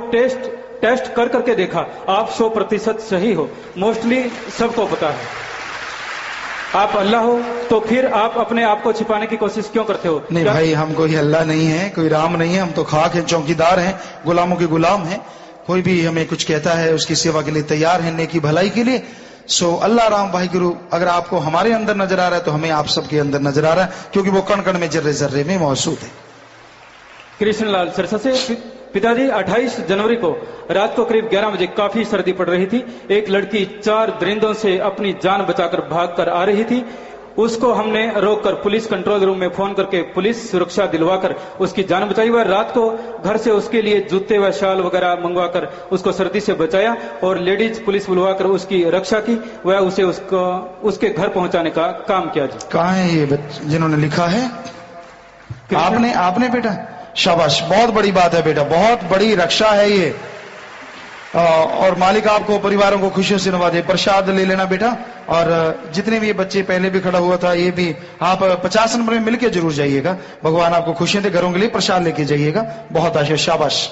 टेस्ट कर करके देखा, आप 100% सही हो। मोस्टली सबको पता है आप अल्लाह हो, तो फिर आप अपने आप को छिपाने की कोशिश क्यों करते हो? नहीं भाई, हम कोई अल्लाह नहीं है, कोई राम नहीं है, हम तो खाक हैं, चौकीदार हैं, गुलामों के गुलाम हैं। कोई भी हमें कुछ कहता है उसकी सेवा के लिए तैयार है, नेकी भलाई के लिए। सो अल्लाह राम भाई गुरु, अगर आपको हमारे अंदर नजर आ रहा है तो हमें आप सबके अंदर नजर आ रहा है, क्योंकि वो कण कण में जर्रे जर्रे में मौजूद है। कृष्णलाल सिरसा से, पिताजी 28 जनवरी को रात को करीब 11 बजे काफी सर्दी पड़ रही थी। एक लड़की 4 दरिंदों से अपनी जान बचाकर भागकर आ रही थी। उसको हमने रोककर पुलिस कंट्रोल रूम में फोन करके पुलिस सुरक्षा दिलवाकर उसकी जान बचाई। वह रात को घर से उसके लिए जूते व शाल वगैरह मंगवाकर उसको सर्दी से बचाया और लेडीज पुलिस बुलवाकर उसकी रक्षा की। वह उसे उसके घर पहुंचाने का काम किया जी। कहाँ है ये जिन्होंने लिखा है? आपने बेटा, शाबाश, बहुत बड़ी बात है बेटा, बहुत बड़ी रक्षा है ये। और मालिक आपको परिवारों को खुशियों से नवाजे। प्रसाद ले लेना बेटा, और जितने भी ये बच्चे, पहले भी खड़ा हुआ था ये भी, आप 50 नंबर में मिलके जरूर जाइएगा। भगवान आपको खुशियां दे, घरों के लिए प्रसाद लेके जाइएगा। बहुत आशीष, शाबाश।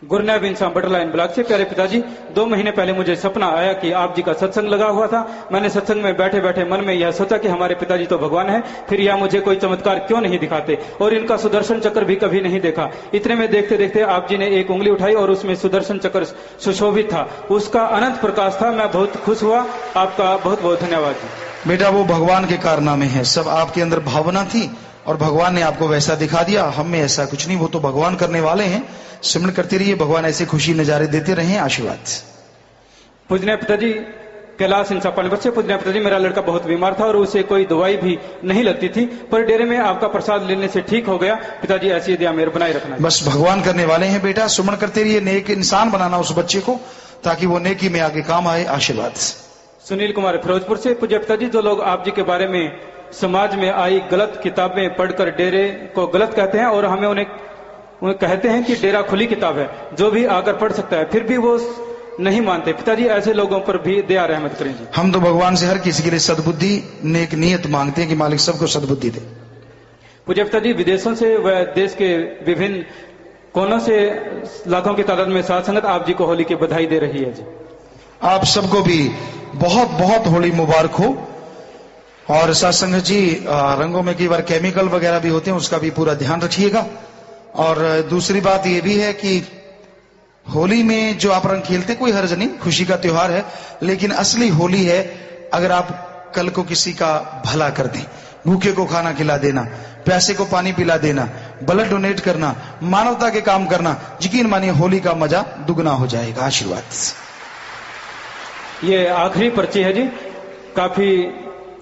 गुरनैब इंसान बटरलाइन ब्लॉक से, प्यारे पिताजी, 2 महीने पहले मुझे सपना आया कि आप जी का सत्संग लगा हुआ था। मैंने सत्संग में बैठे बैठे मन में यह सोचा कि हमारे पिताजी तो भगवान है, फिर यह मुझे कोई चमत्कार क्यों नहीं दिखाते, और इनका सुदर्शन चक्र भी कभी नहीं देखा। इतने में देखते देखते आप जी ने एक उंगली उठाई और उसमें सुदर्शन चक्र सुशोभित था, उसका अनंत प्रकाश था। मैं बहुत खुश हुआ, आपका बहुत बहुत धन्यवाद जी। बेटा, वो भगवान के कारनामे हैं, सब आपके अंदर भावना थी और भगवान ने आपको वैसा दिखा दिया। हम में ऐसा कुछ नहीं, वो तो भगवान करने वाले हैं। सिमरन करते रहिए, भगवान ऐसे खुशी नजारे देते रहे। आशीर्वाद। पूजनीय पिताजी, कैलाश इंसा पानीपत से, पूजनीय पिताजी, मेरा लड़का बहुत बीमार था और उसे कोई दवाई भी नहीं लगती थी, पर डेरे में आपका प्रसाद लेने से ठीक हो गया। पिताजी ऐसी दया मेरे बनाए रखना। बस भगवान करने वाले हैं बेटा, सुमन करते रहिए, नेक इंसान बनाना उस बच्चे को, ताकि वो नेकी में आगे काम आए। आशीर्वाद। सुनील कुमार फिरोजपुर से, पूज्य पिताजी, जो लोग आप जी के बारे में समाज में आई गलत किताबें पढ़कर डेरे को गलत कहते हैं और हमें उन्हें कहते हैं कि डेरा खुली किताब है, जो भी आकर पढ़ सकता है, फिर भी वो नहीं मानते। पिताजी ऐसे लोगों पर भी दया रहमत करें जी। हम तो भगवान से हर किसी के लिए सद्बुद्धि, नेक नियत मांगते हैं कि मालिक सबको सद्बुद्धि दे। पूज्य पिताजी, विदेशों से व देश के विभिन्न कोनों से लाखों की तादाद में साथ संगत आप जी को होली की बधाई दे रही है जी। आप सबको भी बहुत बहुत होली मुबारक हो। और साथ संगत जी, रंगों में कई बार केमिकल वगैरह भी होते हैं, उसका भी पूरा ध्यान रखिएगा। और दूसरी बात ये भी है कि होली में जो आप रंग खेलते हैं कोई हर्ज नहीं, खुशी का त्योहार है, लेकिन असली होली है अगर आप कल को किसी का भला कर दें, भूखे को खाना खिला देना, प्यासे को पानी पिला देना, ब्लड डोनेट करना, मानवता के काम करना। यकीन मानिए होली का मजा दुगना हो जाएगा। आशीर्वाद। ये आखिरी पर्ची है जी। काफी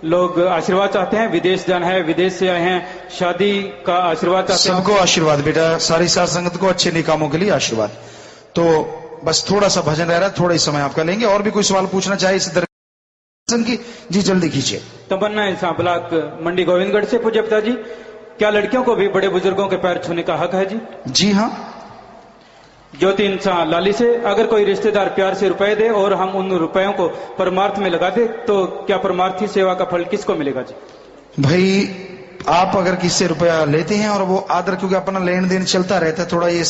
लोग आशीर्वाद चाहते हैं, विदेश जाना है, विदेश से आए हैं, शादी का आशीर्वाद चाहते हैं। सबको आशीर्वाद बेटा, सारी साथ संगत को अच्छे निकामों के लिए आशीर्वाद। तो बस थोड़ा सा भजन रह रहा है, थोड़ा ही समय आपका लेंगे। और भी कोई सवाल पूछना चाहे इस दर्शन की? जी जल्दी कीजिए। तमन्ना इंसान ब्लॉक मंडी गोविंदगढ़ से। पूज्य पिताजी, क्या लड़कियों को भी बड़े बुजुर्गों के पैर छूने का हक है जी? जी हाँ। ज्योति इंसान लाली से, अगर कोई रिश्तेदार प्यार से रुपए दे और हम उन रुपयों को परमार्थ में लगा दे तो क्या परमार्थी सेवा का फल किसको मिलेगा जी? भाई आप अगर किससे रुपया लेते हैं और वो आदर, क्योंकि अपना लेन देन चलता रहता है थोड़ा ये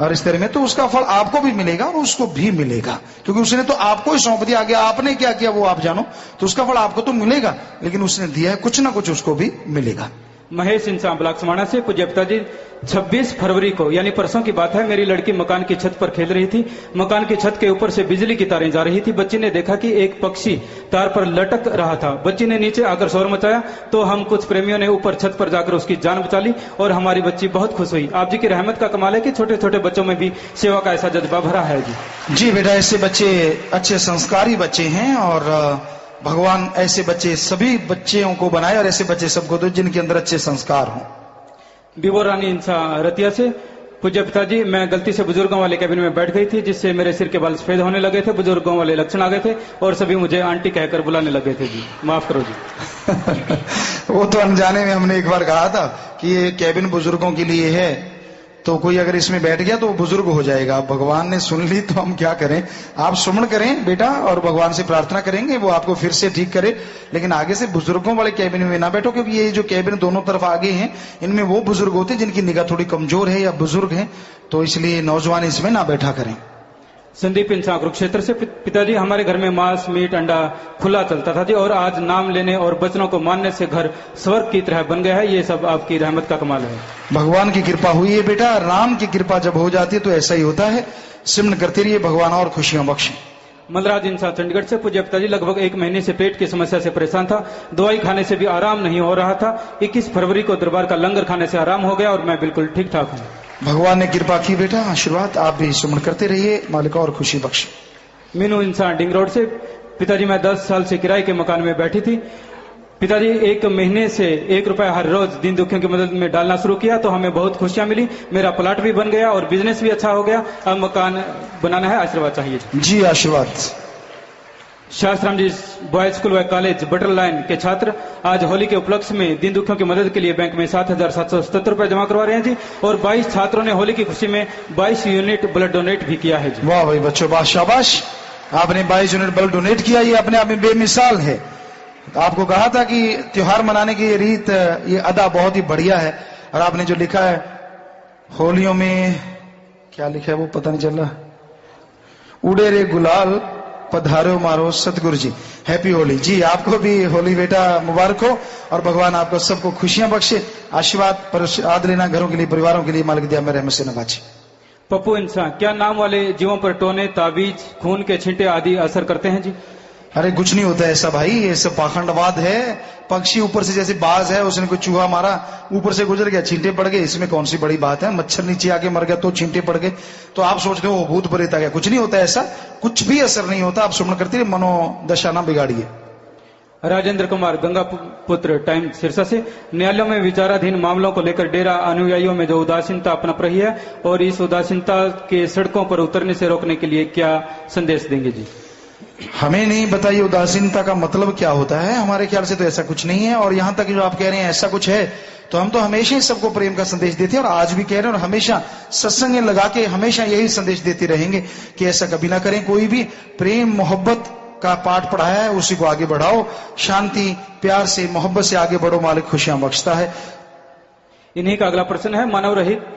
रिश्ते में, तो उसका फल आपको भी मिलेगा और उसको भी मिलेगा, क्योंकि उसने तो आपको ही सौंप दिया। आगे आपने क्या किया वो आप जानो, तो उसका फल आपको तो मिलेगा, लेकिन उसने दिया है कुछ ना कुछ उसको भी मिलेगा। महेश इंसान ब्लॉक समाना से। पूज्य पिताजी, 26 फरवरी को यानी परसों की बात है, मेरी लड़की मकान की छत पर खेल रही थी। मकान की छत के ऊपर से बिजली की तारें जा रही थी। बच्ची ने देखा कि एक पक्षी तार पर लटक रहा था। बच्ची ने नीचे आकर शोर मचाया तो हम कुछ प्रेमियों ने ऊपर छत पर जाकर उसकी जान बचा ली और हमारी बच्ची बहुत खुश हुई। आप जी की रहमत का कमाल है कि छोटे छोटे बच्चों में भी सेवा का ऐसा जज्बा भरा है जी। जी बेटा, ऐसे बच्चे अच्छे संस्कारी बच्चे हैं और भगवान ऐसे बच्चे सभी बच्चों को बनाए और ऐसे बच्चे सबको दो जिनके अंदर अच्छे संस्कार हों। विवो रानी इंसान रतिया से। पूज्य पिताजी, मैं गलती से बुजुर्गों वाले कैबिन में बैठ गई थी, जिससे मेरे सिर के बाल सफेद होने लगे थे, बुजुर्गों वाले लक्षण आ गए थे और सभी मुझे आंटी कहकर बुलाने लगे थे जी, माफ करो जी। वो तो अनजाने में हमने एक बार कहा था कि ये कैबिन बुजुर्गों के लिए है, तो कोई अगर इसमें बैठ गया तो वो बुजुर्ग हो जाएगा। भगवान ने सुन ली तो हम क्या करें। आप सुमन करें बेटा और भगवान से प्रार्थना करेंगे वो आपको फिर से ठीक करे, लेकिन आगे से बुजुर्गों वाले कैबिन में ना बैठो, क्योंकि ये जो कैबिन दोनों तरफ आगे हैं इनमें वो बुजुर्ग होते हैं जिनकी निगाह थोड़ी कमजोर है या बुजुर्ग है, तो इसलिए नौजवान इसमें ना बैठा करें। संदीप इंसान कुरुक्षेत्र से। पिताजी, हमारे घर में मांस मीट अंडा खुला चलता था जी, और आज नाम लेने और वचनों को मानने से घर स्वर्ग की तरह बन गया है। ये सब आपकी रहमत का कमाल है। भगवान की कृपा हुई है बेटा, राम की कृपा जब हो जाती है तो ऐसा ही होता है। सिमरन करते रहिए, भगवान और खुशियां बख्शे। मलराज इंसान चंडीगढ़ से। पूज्य पिताजी, लगभग 1 महीने से पेट की समस्या से परेशान था, दवाई खाने से भी आराम नहीं हो रहा था। 21 फरवरी को दरबार का लंगर खाने से आराम हो गया और मैं बिल्कुल ठीक ठाक हूँ। भगवान ने कृपा की बेटा, आशीर्वाद। आप भी सुमन करते रहिए, मालिक और खुशी बख्शे। मीनू इंसान डिंग रोड से। पिताजी, मैं 10 साल से किराए के मकान में बैठी थी। पिताजी, 1 महीने से 1 रुपया हर रोज दीन दुखियों की मदद में डालना शुरू किया तो हमें बहुत खुशियां मिली। मेरा प्लाट भी बन गया और बिजनेस भी अच्छा हो गया। अब मकान बनाना है, आशीर्वाद चाहिए जी। आशीर्वाद। शास्त्राम जी बॉयज स्कूल व कॉलेज बटर लाइन के छात्र आज होली के उपलक्ष्य में दीन दुखियों की मदद के लिए बैंक में 7,777 रुपए जमा करवा रहे हैं जी, और 22 छात्रों ने होली की खुशी में 22 यूनिट ब्लड डोनेट भी किया है जी। वाह भाई बच्चों, वाह, शाबाश। आपने 22 यूनिट ब्लड डोनेट किया, ये अपने आप में बेमिसाल है। आपको कहा था कि त्योहार मनाने की ये रीत, ये अदा बहुत ही बढ़िया है। और आपने जो लिखा है होलियों में, क्या लिखा है वो पता नहीं चल रहा, उड़े रे गुलाल पधारो मारो सतगुरु जी, हैप्पी होली जी। आपको भी होली बेटा मुबारक हो और भगवान आपको सबको खुशियां बख्शे। आशीर्वाद प्रसाद लेना घरों के लिए, परिवारों के लिए, मालिक दिया में रहमत से नवाजे। पप्पू इंसान, क्या नाम वाले जीवों पर टोने, ताबीज, खून के छींटे आदि असर करते हैं जी? अरे कुछ नहीं होता ऐसा भाई, ये सब पाखंडवाद है। पक्षी ऊपर से, जैसे बाज है, उसने कोई चूहा मारा, ऊपर से गुजर गया, छींटे पड़ गए, इसमें कौन सी बड़ी बात है। मच्छर नीचे आके मर गया तो छींटे पड़ गए, तो आप सोचते हो भूत प्रेत आ गया। कुछ नहीं होता ऐसा, कुछ भी असर नहीं होता। आप सुमन करते रहिए, मनोदशा ना बिगाड़िए। राजेंद्र कुमार गंगा पुत्र टाइम सिरसा से। न्यायालयों में विचाराधीन मामलों को लेकर डेरा अनुयायियों में जो उदासीनता पनप रही है और इस उदासीनता के सड़कों पर उतरने से रोकने के लिए क्या संदेश देंगे जी? हमें नहीं बताइए उदासीनता का मतलब क्या होता है। हमारे ख्याल से तो ऐसा कुछ नहीं है, और यहां तक जो आप कह रहे हैं ऐसा कुछ है तो हम तो हमेशा ही सबको प्रेम का संदेश देते हैं और आज भी कह रहे हैं, और हमेशा सत्संग लगा के हमेशा यही संदेश देते रहेंगे कि ऐसा कभी ना करें। कोई भी प्रेम मोहब्बत का पाठ पढ़ाया है उसी को आगे बढ़ाओ, शांति प्यार से मोहब्बत से आगे बढ़ो, मालिक खुशियां बख्शता है। इन्हीं का अगला प्रश्न है,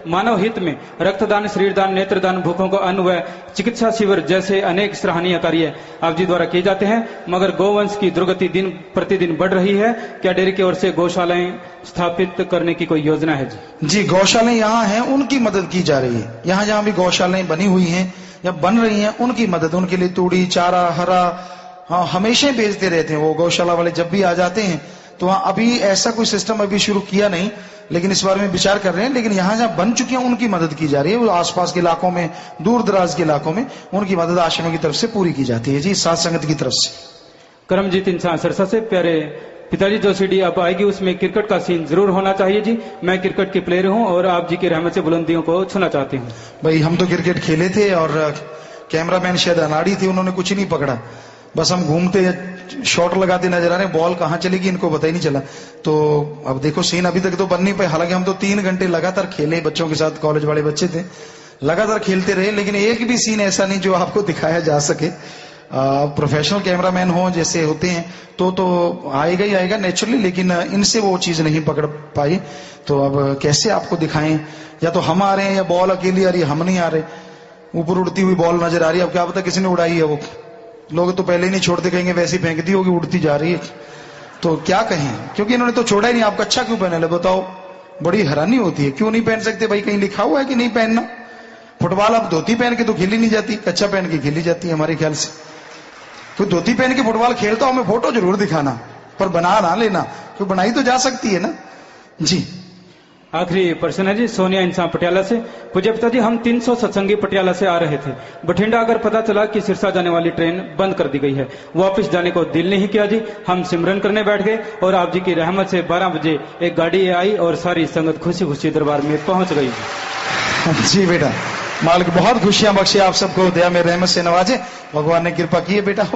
मानव हित में रक्तदान, शरीरदान, नेत्रदान, भूखों को अन्न व चिकित्सा शिविर जैसे अनेक सराहनीय कार्य आप जी द्वारा किए जाते हैं, मगर गौवंश की दुर्गति दिन प्रतिदिन बढ़ रही है। क्या डेयरी की ओर से गौशालाएं स्थापित करने की कोई योजना है जी? जी, गौशालाएं यहाँ हैं, उनकी मदद की जा रही है। यहाँ जहाँ भी गौशालाएं बनी हुई हैं या बन रही हैं, उनकी मदद, उनके लिए तूड़ी चारा हरा, हाँ, हमेशा भेजते रहते हैं। वो गौशाला वाले जब भी आ जाते हैं तो अभी ऐसा कोई सिस्टम अभी शुरू किया नहीं, लेकिन इस बारे में विचार कर रहे हैं। लेकिन यहां जहां बन चुकी हैं उनकी मदद की जा रही है, वो आसपास के इलाकों में, दूर दराज के इलाकों में उनकी मदद आश्रम की तरफ से पूरी की जाती है जी, साध संगत की तरफ से। करमजीत इंसान सरसा से, प्यारे पिताजी जो सीडी अब आएगी उसमें क्रिकेट का सीन जरूर होना चाहिए जी। मैं क्रिकेट की प्लेयर हूं और आप जी की रहमत से बुलंदियों को छूना चाहती हूं। भाई हम तो क्रिकेट खेले थे और कैमरामैन शायद अनाड़ी थे, उन्होंने कुछ नहीं पकड़ा, बस हम घूमते शॉट लगाते नजर आ रहे हैं, बॉल कहां चलेगी इनको पता ही नहीं चला। तो अब देखो सीन अभी तक तो बन नहीं पाए, हालांकि हम तो 3 घंटे लगातार खेले, बच्चों के साथ, कॉलेज वाले बच्चे थे, लगातार खेलते रहे, लेकिन एक भी सीन ऐसा नहीं जो आपको दिखाया जा सके। प्रोफेशनल कैमरामैन हो जैसे होते हैं तो आएगा ही आएगा नेचुरली, लेकिन इनसे वो चीज नहीं पकड़ पाई। तो अब कैसे आपको दिखाएं, या तो हम आ रहे हैं या बॉल अकेली आ रही है, हम नहीं आ रहे, ऊपर उड़ती हुई बॉल नजर आ रही है, अब क्या पता किसी ने उड़ाई है, वो लोग तो पहले ही नहीं छोड़ते, कहेंगे वैसे ही फेंक दी होगी, उड़ती जा रही है, तो क्या कहें, क्योंकि इन्होंने तो छोड़ा ही नहीं। आपका अच्छा क्यों पहने, बताओ, बड़ी हैरानी होती है, क्यों नहीं पहन सकते भाई, कहीं लिखा हुआ है कि नहीं पहनना? फुटबॉल अब धोती पहन के तो खेली नहीं जाती, कच्चा पहन के खेली जाती है हमारे ख्याल से। तो धोती पहन के फुटबॉल खेलता हूं, हमें फोटो जरूर दिखाना, पर बना ना लेना, क्यों बनाई तो जा सकती है ना जी। आखिरी प्रश्न है जी, सोनिया इंसान पटियाला से। पूज्य पिताजी, हम 300 सत्संगी पटियाला से आ रहे थे, बठिंडा अगर पता चला कि सिरसा जाने वाली ट्रेन बंद कर दी गई है, वापस जाने को दिल नहीं किया जी। हम सिमरन करने बैठ गए और आप जी की रहमत से 12 बजे एक गाड़ी आई और सारी संगत खुशी खुशी दरबार में पहुंच गई जी। बेटा मालिक बहुत खुशियां बख्शे, आप सबको दया में रहमत से नवाजे, भगवान ने कृपा की है बेटा।